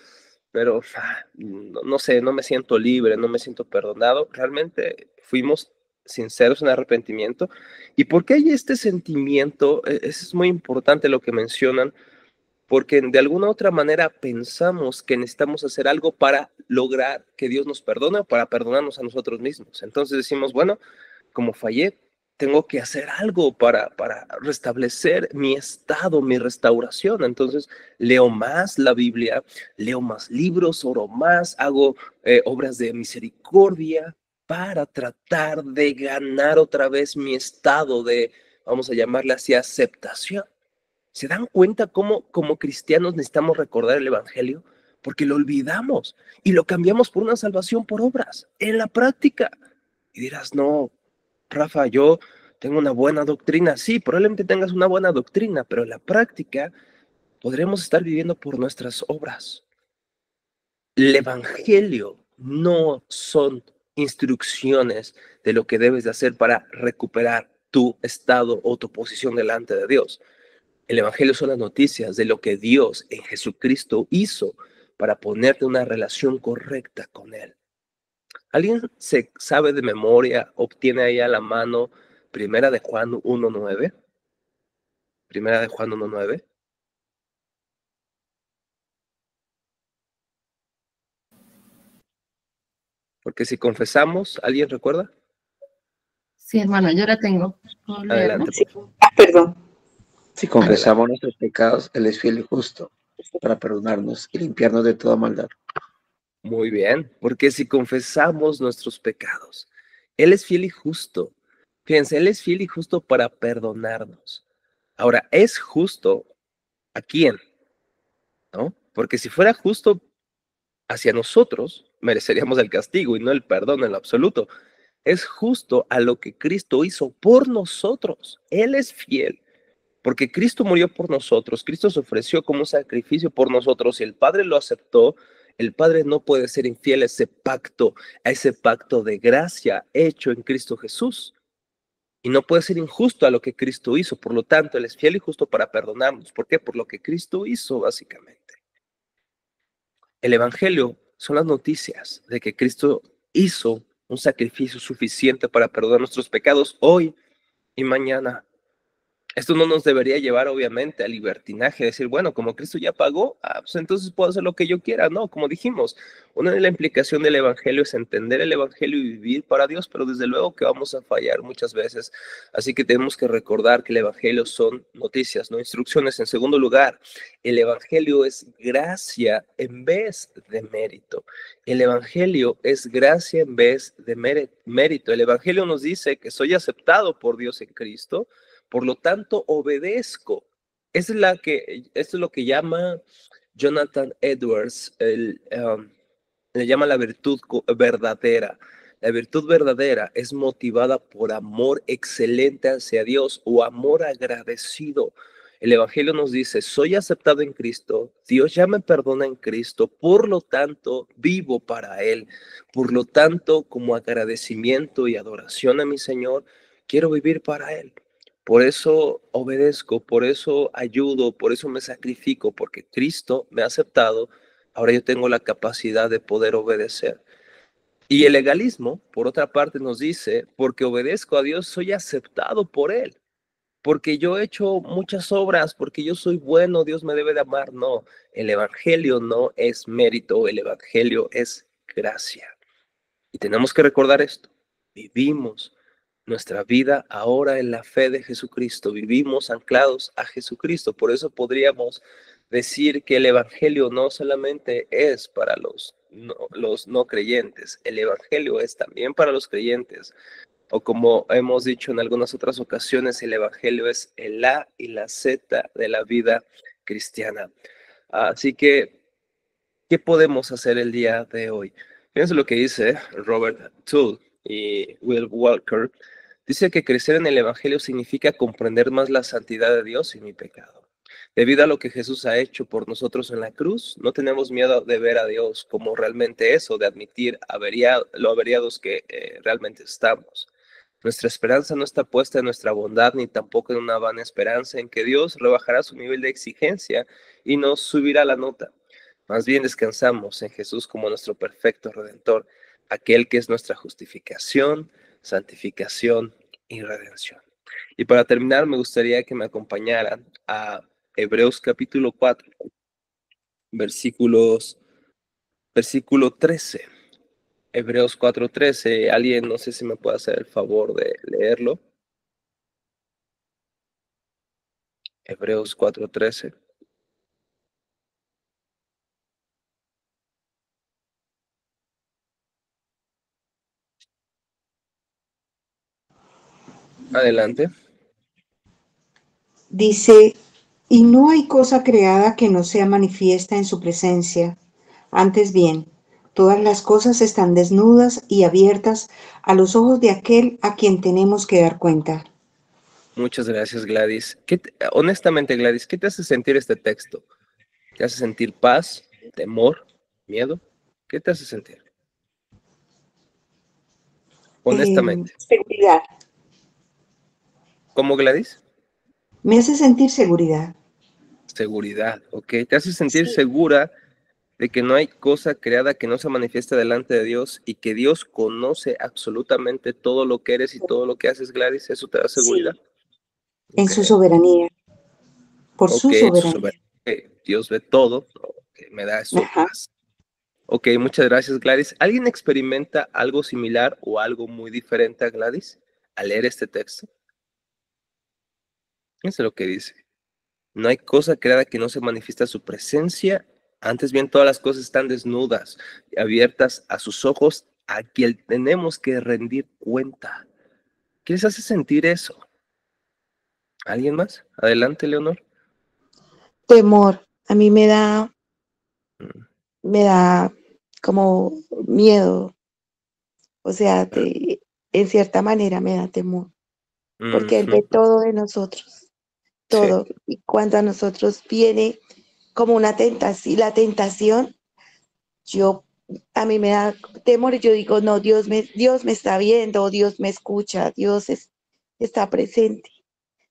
Speaker 2: pero no sé, no me siento libre, no me siento perdonado, ¿realmente fuimos sinceros en arrepentimiento? ¿Y por qué hay este sentimiento? Eso es muy importante lo que mencionan, porque de alguna u otra manera pensamos que necesitamos hacer algo para lograr que Dios nos perdone o para perdonarnos a nosotros mismos. Entonces decimos, bueno, como fallé, tengo que hacer algo para restablecer mi estado, mi restauración. Entonces leo más la Biblia, leo más libros, oro más, hago obras de misericordia para tratar de ganar otra vez mi estado de, vamos a llamarle así, aceptación. ¿Se dan cuenta cómo como cristianos necesitamos recordar el Evangelio? Porque lo olvidamos y lo cambiamos por una salvación por obras, en la práctica. Y dirás, no, Rafa, yo tengo una buena doctrina. Sí, probablemente tengas una buena doctrina, pero en la práctica podremos estar viviendo por nuestras obras. El Evangelio no son instrucciones de lo que debes de hacer para recuperar tu estado o tu posición delante de Dios. El Evangelio son las noticias de lo que Dios en Jesucristo hizo para ponerte en una relación correcta con Él. ¿Alguien se sabe de memoria, obtiene ahí a la mano Primera de Juan 1:9? Primera de Juan 1:9. Porque si confesamos, ¿alguien recuerda?
Speaker 1: Sí, hermano, yo la tengo. ¿Puedo leerla?
Speaker 2: Adelante.
Speaker 4: Sí. Perdón.
Speaker 8: Si confesamos nuestros pecados, Él es fiel y justo para perdonarnos y limpiarnos de toda maldad.
Speaker 2: Muy bien, porque si confesamos nuestros pecados, Él es fiel y justo. Fíjense, Él es fiel y justo para perdonarnos. Ahora, ¿es justo a quién? ¿No? Porque si fuera justo hacia nosotros, mereceríamos el castigo y no el perdón en lo absoluto. Es justo a lo que Cristo hizo por nosotros. Él es fiel, porque Cristo murió por nosotros, Cristo se ofreció como un sacrificio por nosotros y el Padre lo aceptó. El Padre no puede ser infiel a ese pacto de gracia hecho en Cristo Jesús. Y no puede ser injusto a lo que Cristo hizo. Por lo tanto, Él es fiel y justo para perdonarnos. ¿Por qué? Por lo que Cristo hizo, básicamente. El Evangelio son las noticias de que Cristo hizo un sacrificio suficiente para perdonar nuestros pecados hoy y mañana. Esto no nos debería llevar, obviamente, al libertinaje, decir, bueno, como Cristo ya pagó, pues entonces puedo hacer lo que yo quiera. No, como dijimos, una de las implicaciones del Evangelio es entender el Evangelio y vivir para Dios, pero desde luego que vamos a fallar muchas veces. Así que tenemos que recordar que el Evangelio son noticias, no instrucciones. En segundo lugar, el Evangelio es gracia en vez de mérito. El Evangelio es gracia en vez de mérito. El Evangelio nos dice que soy aceptado por Dios en Cristo. Por lo tanto, obedezco. Esto es lo que llama Jonathan Edwards, le llama la virtud verdadera. La virtud verdadera es motivada por amor excelente hacia Dios o amor agradecido. El Evangelio nos dice, soy aceptado en Cristo, Dios ya me perdona en Cristo, por lo tanto, vivo para Él. Por lo tanto, como agradecimiento y adoración a mi Señor, quiero vivir para Él. Por eso obedezco, por eso ayudo, por eso me sacrifico, porque Cristo me ha aceptado. Ahora yo tengo la capacidad de poder obedecer. Y el legalismo, por otra parte, nos dice, porque obedezco a Dios, soy aceptado por Él. Porque yo he hecho muchas obras, porque yo soy bueno, Dios me debe de amar. No, el Evangelio no es mérito, el Evangelio es gracia. Y tenemos que recordar esto. Vivimos nuestra vida ahora en la fe de Jesucristo, vivimos anclados a Jesucristo. Por eso podríamos decir que el Evangelio no solamente es para los no creyentes, el Evangelio es también para los creyentes. O como hemos dicho en algunas otras ocasiones, el Evangelio es el A y la Z de la vida cristiana. Así que, ¿qué podemos hacer el día de hoy? Fíjense lo que dice Robert Tull y Will Walker. Dice que crecer en el Evangelio significa comprender más la santidad de Dios y mi pecado. Debido a lo que Jesús ha hecho por nosotros en la cruz, no tenemos miedo de ver a Dios como realmente es o de admitir lo averiados que realmente estamos. Nuestra esperanza no está puesta en nuestra bondad ni tampoco en una vana esperanza en que Dios rebajará su nivel de exigencia y nos subirá la nota. Más bien descansamos en Jesús como nuestro perfecto Redentor, aquel que es nuestra justificación, santificación y redención. Y para terminar, me gustaría que me acompañaran a Hebreos capítulo 4, versículo 13. Hebreos 4:13. Alguien, no sé si me puede hacer el favor de leerlo. Hebreos 4:13. Adelante.
Speaker 4: Dice, y no hay cosa creada que no sea manifiesta en su presencia. Antes bien, todas las cosas están desnudas y abiertas a los ojos de aquel a quien tenemos que dar cuenta.
Speaker 2: Muchas gracias, Gladys. Honestamente, Gladys, ¿qué te hace sentir este texto? ¿Te hace sentir paz, temor, miedo? ¿Qué te hace sentir? Honestamente.
Speaker 4: Seguridad.
Speaker 2: ¿Cómo, Gladys?
Speaker 4: Me hace sentir seguridad.
Speaker 2: Seguridad, ok. Te hace sentir segura de que no hay cosa creada que no se manifieste delante de Dios y que Dios conoce absolutamente todo lo que eres y todo lo que haces, Gladys. ¿Eso te da seguridad?
Speaker 4: Sí. En su soberanía. Por su soberanía.
Speaker 2: Dios ve todo. Okay, me da eso paz. Ok, muchas gracias, Gladys. ¿Alguien experimenta algo similar o algo muy diferente a Gladys al leer este texto? Eso es lo que dice. No hay cosa creada que no se manifiesta su presencia. Antes bien, todas las cosas están desnudas y abiertas a sus ojos a quien tenemos que rendir cuenta. ¿Qué les hace sentir eso? ¿Alguien más? Adelante, Leonor.
Speaker 4: Temor. A mí me da
Speaker 2: Mm,
Speaker 4: como miedo. O sea, en cierta manera me da temor, porque Él ve
Speaker 2: ujú,
Speaker 4: todo de nosotros,
Speaker 2: sí.
Speaker 4: todo. Y cuando a nosotros viene como una tentación, la tentación, a mí me da temor y yo digo, no, Dios me está viendo, Dios me escucha, está presente.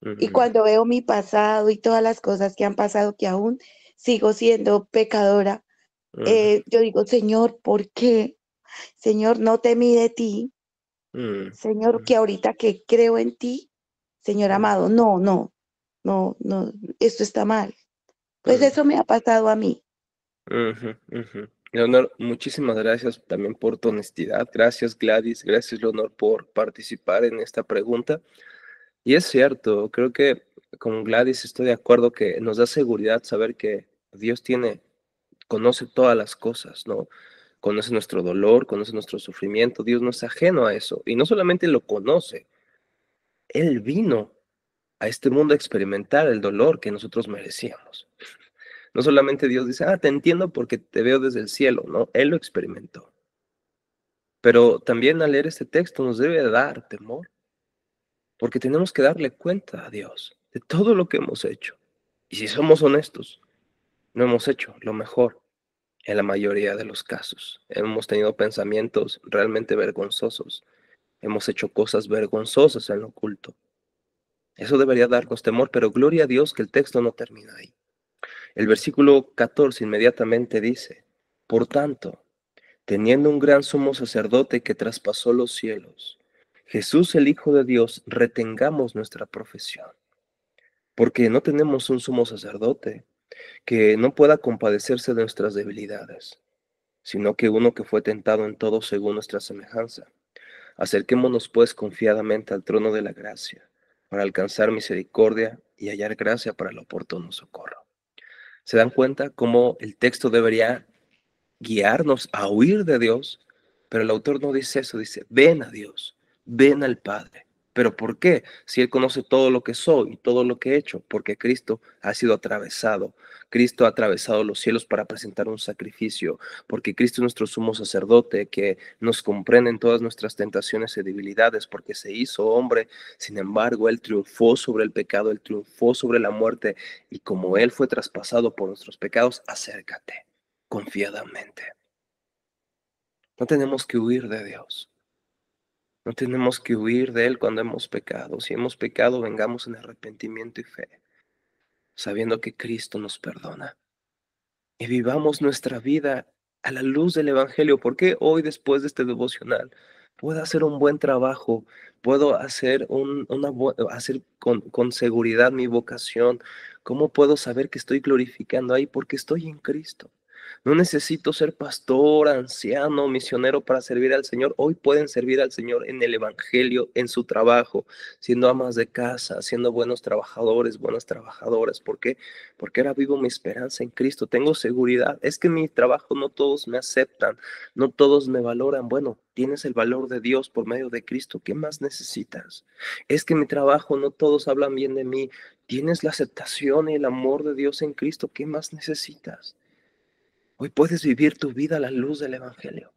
Speaker 4: Y
Speaker 2: Ujú,
Speaker 4: cuando veo mi pasado y todas las cosas que han pasado, que aún sigo siendo pecadora,
Speaker 2: ujú,
Speaker 4: yo digo, Señor, ¿por qué? Señor, no temí de ti.
Speaker 2: ujú,
Speaker 4: Señor, que ahorita que creo en ti, Señor
Speaker 2: ujú,
Speaker 4: amado, no, esto está mal. Pues
Speaker 2: ujú,
Speaker 4: eso me ha pasado a mí.
Speaker 2: ujú, ujú. Leonor, muchísimas gracias también por tu honestidad. Gracias, Gladys. Gracias, Leonor, por participar en esta pregunta. Y es cierto, creo que con Gladys estoy de acuerdo que nos da seguridad saber que Dios conoce todas las cosas, ¿no? Conoce nuestro dolor, conoce nuestro sufrimiento. Dios no es ajeno a eso. Y no solamente lo conoce, Él vino a este mundo a experimentar el dolor que nosotros merecíamos. No solamente Dios dice, te entiendo porque te veo desde el cielo, ¿no? Él lo experimentó. Pero también al leer este texto nos debe dar temor, porque tenemos que darle cuenta a Dios de todo lo que hemos hecho. Y si somos honestos, no hemos hecho lo mejor en la mayoría de los casos. Hemos tenido pensamientos realmente vergonzosos. Hemos hecho cosas vergonzosas en lo oculto. Eso debería darnos temor, pero gloria a Dios que el texto no termina ahí. El versículo 14 inmediatamente dice, por tanto, teniendo un gran sumo sacerdote que traspasó los cielos, Jesús el Hijo de Dios, retengamos nuestra profesión, porque no tenemos un sumo sacerdote que no pueda compadecerse de nuestras debilidades, sino que uno que fue tentado en todo según nuestra semejanza. Acerquémonos pues confiadamente al trono de la gracia, para alcanzar misericordia y hallar gracia para el oportuno socorro. ¿Se dan cuenta cómo el texto debería guiarnos a huir de Dios? Pero el autor no dice eso, dice, ven a Dios, ven al Padre. ¿Pero por qué? Si Él conoce todo lo que soy y todo lo que he hecho, porque Cristo ha sido atravesado. Cristo ha atravesado los cielos para presentar un sacrificio, porque Cristo es nuestro sumo sacerdote que nos comprende en todas nuestras tentaciones y debilidades, porque se hizo hombre. Sin embargo, Él triunfó sobre el pecado, Él triunfó sobre la muerte, y como Él fue traspasado por nuestros pecados, acércate confiadamente. No tenemos que huir de Dios. No tenemos que huir de Él cuando hemos pecado. Si hemos pecado, vengamos en arrepentimiento y fe, sabiendo que Cristo nos perdona. Y vivamos nuestra vida a la luz del Evangelio. Porque hoy, después de este devocional, puedo hacer un buen trabajo, puedo hacer, hacer con seguridad mi vocación? ¿Cómo puedo saber que estoy glorificando ahí? Porque estoy en Cristo. No necesito ser pastor, anciano, misionero para servir al Señor. Hoy pueden servir al Señor en el Evangelio, en su trabajo, siendo amas de casa, siendo buenos trabajadores, buenas trabajadoras. ¿Por qué? Porque ahora vivo mi esperanza en Cristo. Tengo seguridad. Es que en mi trabajo no todos me aceptan, no todos me valoran. Bueno, tienes el valor de Dios por medio de Cristo. ¿Qué más necesitas? Es que en mi trabajo no todos hablan bien de mí. Tienes la aceptación y el amor de Dios en Cristo. ¿Qué más necesitas? Hoy puedes vivir tu vida a la luz del Evangelio.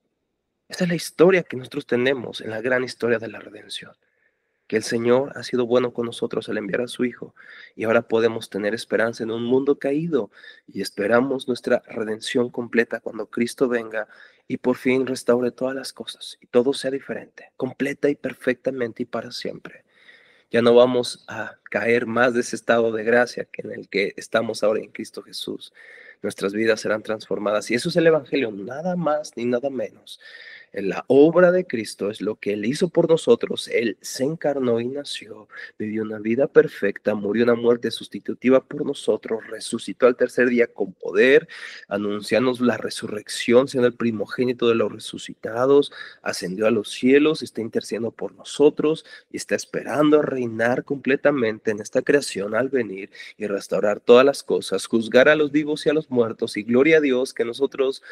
Speaker 2: Esta es la historia que nosotros tenemos en la gran historia de la redención. Que el Señor ha sido bueno con nosotros al enviar a su Hijo, y ahora podemos tener esperanza en un mundo caído, y esperamos nuestra redención completa cuando Cristo venga y por fin restaure todas las cosas y todo sea diferente, completa y perfectamente y para siempre. Ya no vamos a caer más de ese estado de gracia que en el que estamos ahora en Cristo Jesús. Nuestras vidas serán transformadas, y eso es el Evangelio, nada más ni nada menos. La obra de Cristo es lo que Él hizo por nosotros. Él se encarnó y nació, vivió una vida perfecta, murió una muerte sustitutiva por nosotros, resucitó al tercer día con poder, anunciándonos la resurrección, siendo el primogénito de los resucitados, ascendió a los cielos, está intercediendo por nosotros y está esperando a reinar completamente en esta creación al venir y restaurar todas las cosas, juzgar a los vivos y a los muertos. Y gloria a Dios que nosotros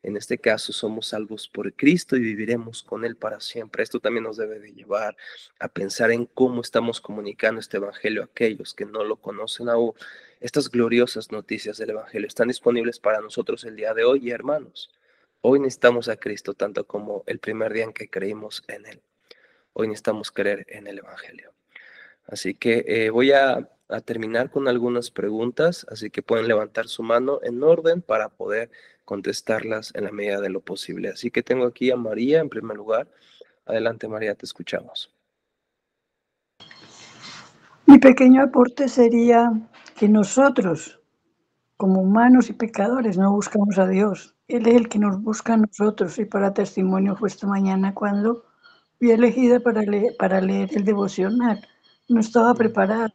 Speaker 2: En este caso somos salvos por Cristo y viviremos con Él para siempre. Esto también nos debe de llevar a pensar en cómo estamos comunicando este evangelio a aquellos que no lo conocen aún. Estas gloriosas noticias del evangelio están disponibles para nosotros el día de hoy, y hermanos, hoy necesitamos a Cristo tanto como el primer día en que creímos en Él. Hoy necesitamos creer en el evangelio. Así que voy a terminar con algunas preguntas, así que pueden levantar su mano en orden para poder contestarlas en la medida de lo posible. Así que tengo aquí a María en primer lugar. Adelante, María, te escuchamos.
Speaker 3: Mi pequeño aporte sería que nosotros, como humanos y pecadores, no buscamos a Dios. Él es el que nos busca a nosotros, y para testimonio fue esta mañana cuando fui elegida para leer el devocional. No estaba preparada,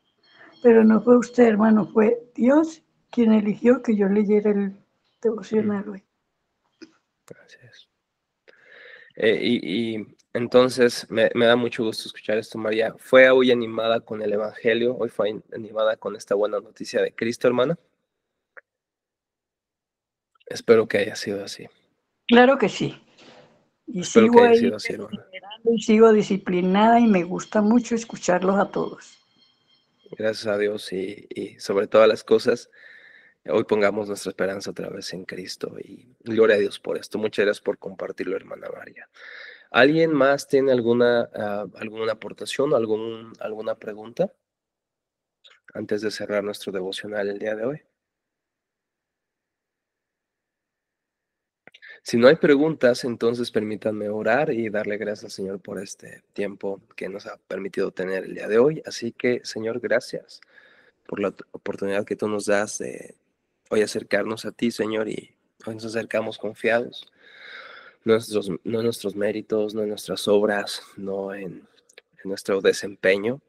Speaker 3: pero no fue usted, hermano, fue Dios quien eligió que yo leyera el devocional hoy.
Speaker 2: Gracias. Y entonces me da mucho gusto escuchar esto, María. ¿Fue hoy animada con el evangelio? ¿Hoy fue animada con esta buena noticia de Cristo, hermana? Espero que haya sido así.
Speaker 3: Claro que sí. Y
Speaker 2: Espero que haya sido así, hermana.
Speaker 3: Y sigo disciplinada y me gusta mucho escucharlos a todos.
Speaker 2: Gracias a Dios y sobre todas las cosas, hoy pongamos nuestra esperanza otra vez en Cristo y gloria a Dios por esto. Muchas gracias por compartirlo, hermana María. ¿Alguien más tiene alguna aportación o alguna pregunta antes de cerrar nuestro devocional el día de hoy? Si no hay preguntas, entonces permítanme orar y darle gracias al Señor por este tiempo que nos ha permitido tener el día de hoy. Así que, Señor, gracias por la oportunidad que tú nos das de hoy acercarnos a ti, Señor, y hoy nos acercamos confiados. No en nuestros méritos, no en nuestras obras, no en nuestro desempeño.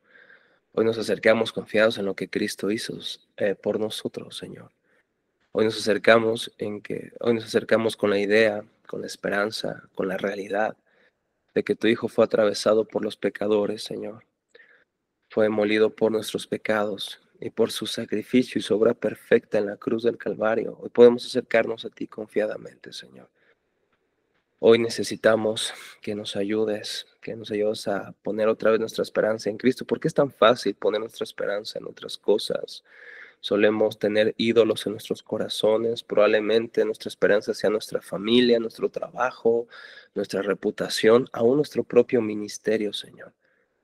Speaker 2: Hoy nos acercamos confiados en lo que Cristo hizo por nosotros, Señor. Hoy nos acercamos con la idea, con la esperanza, con la realidad de que tu Hijo fue atravesado por los pecadores, Señor. Fue molido por nuestros pecados y por su sacrificio y su obra perfecta en la cruz del Calvario. Hoy podemos acercarnos a ti confiadamente, Señor. Hoy necesitamos que nos ayudes a poner otra vez nuestra esperanza en Cristo, porque es tan fácil poner nuestra esperanza en otras cosas. Solemos tener ídolos en nuestros corazones, probablemente nuestra esperanza sea nuestra familia, nuestro trabajo, nuestra reputación, aún nuestro propio ministerio, Señor.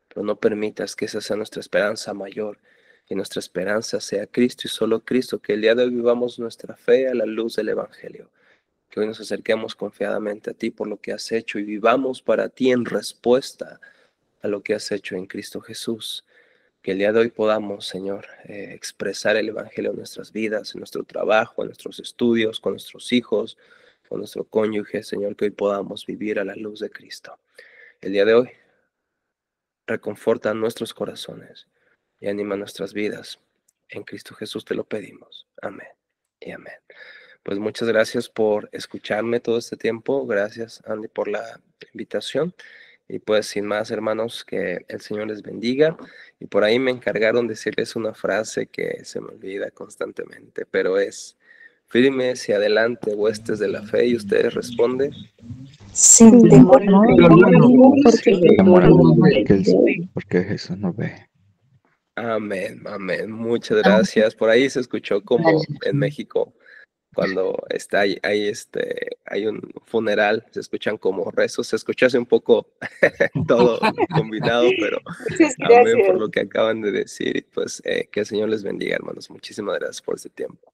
Speaker 2: Pero no permitas que esa sea nuestra esperanza mayor, que nuestra esperanza sea Cristo y solo Cristo, que el día de hoy vivamos nuestra fe a la luz del Evangelio. Que hoy nos acerquemos confiadamente a ti por lo que has hecho y vivamos para ti en respuesta a lo que has hecho en Cristo Jesús. Que el día de hoy podamos, Señor, expresar el Evangelio en nuestras vidas, en nuestro trabajo, en nuestros estudios, con nuestros hijos, con nuestro cónyuge, Señor, que hoy podamos vivir a la luz de Cristo. El día de hoy reconforta nuestros corazones y anima nuestras vidas. En Cristo Jesús te lo pedimos. Amén y amén. Pues muchas gracias por escucharme todo este tiempo. Gracias, Andy, por la invitación. Y pues sin más, hermanos, que el Señor les bendiga. Y por ahí me encargaron decirles una frase que se me olvida constantemente, pero es: firmes y adelante, huestes de la fe. Y ustedes responden:
Speaker 4: sin temor,
Speaker 9: porque Jesús nos ve.
Speaker 2: Amén, amén. Muchas gracias. Por ahí se escuchó como en México, cuando hay un funeral, se escuchan como rezos, se escucha un poco todo combinado, pero amén por lo que acaban de decir. Y pues que el Señor les bendiga, hermanos. Muchísimas gracias por este tiempo.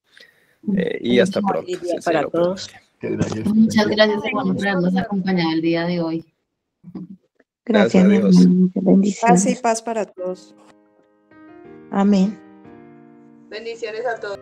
Speaker 2: Y hasta pronto.
Speaker 7: Para todos.
Speaker 1: Muchas gracias, hermano, por habernos acompañado el día de hoy.
Speaker 4: Gracias, mi
Speaker 2: Dios.
Speaker 4: hermano. Bendiciones.
Speaker 7: Paz y paz para todos.
Speaker 4: Amén.
Speaker 6: Bendiciones a todos.